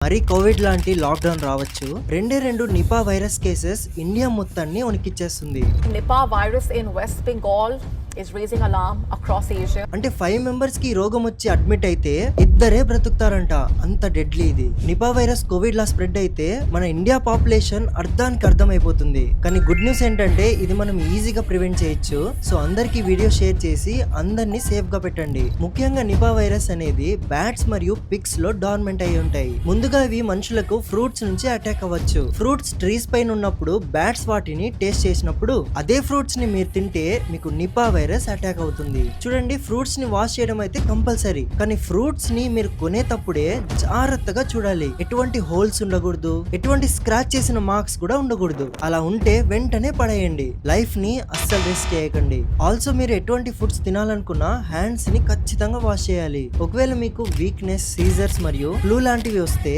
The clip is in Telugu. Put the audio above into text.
మరి కోవిడ్ లాంటి లాక్డౌన్ రావచ్చు. రెండే రెండు నిపా వైరస్ కేసెస్ ఇండియా మొత్తాన్ని వణికిచ్చేస్తుంది. Nipah virus in West Bengal is raising alarm across Asia. అంటే 5 మెంబర్స్ కి రోగం వచ్చి అడ్మిట్ అయితే ఇద్దరే బ్రతుకుతారంట. అంత డెడ్లీ ఇది. నిపా వైరస్ కోవిడ్ లా స్ప్రెడ్ అయితే మన ఇండియా పాపులేషన్ అర్థానికి అర్థమైపోతుంది. కానీ గుడ్ న్యూస్ ఏంటంటే ఇది మనం ఈజీగా ప్రివెంట్ చేయొచ్చు. సో అందరికి వీడియో షేర్ చేసి అందరినీ సేఫ్ గా పెట్టండి. ముఖ్యంగా నిపా వైరస్ అనేది బ్యాట్స్ మరియు పిగ్స్ లో డార్మెంట్ అయి ఉంటాయి. ముందుగా ఇవి మనుషులకు ఫ్రూట్స్ నుంచి అటాక్ అవ్వచ్చు. ఫ్రూట్స్ ట్రీస్ పైన ఉన్నప్పుడు బ్యాట్స్ వాటిని టేస్ట్ చేసినప్పుడు అదే ఫ్రూట్స్ ని మీరు తింటే మీకు నిపా వైరస్ అటాక్ అవుతుంది. చూడండి, ఫ్రూట్స్ ని వాష్ చేయడం అయితే కంపల్సరీ. కానీ ఫ్రూట్స్ ని మీరు కొనేటప్పుడే జాగ్రత్తగా చూడాలి. ఎటువంటి హోల్స్ ఉండకూడదు, ఎటువంటి స్క్రాచ్ చేసిన మార్క్స్ కూడా ఉండకూడదు. అలా ఉంటే వెంటనే పడేయండి. లైఫ్ ని అస్సలు రిస్క్ చేయకండి. ఆల్సో మీరు ఎటువంటి ఫుడ్స్ తినాలనుకున్నా హ్యాండ్స్ ని ఖచ్చితంగా వాష్ చేయాలి. ఒకవేళ మీకు వీక్నెస్, సీజర్స్ మరియు ఫ్లూ లాంటివి వస్తే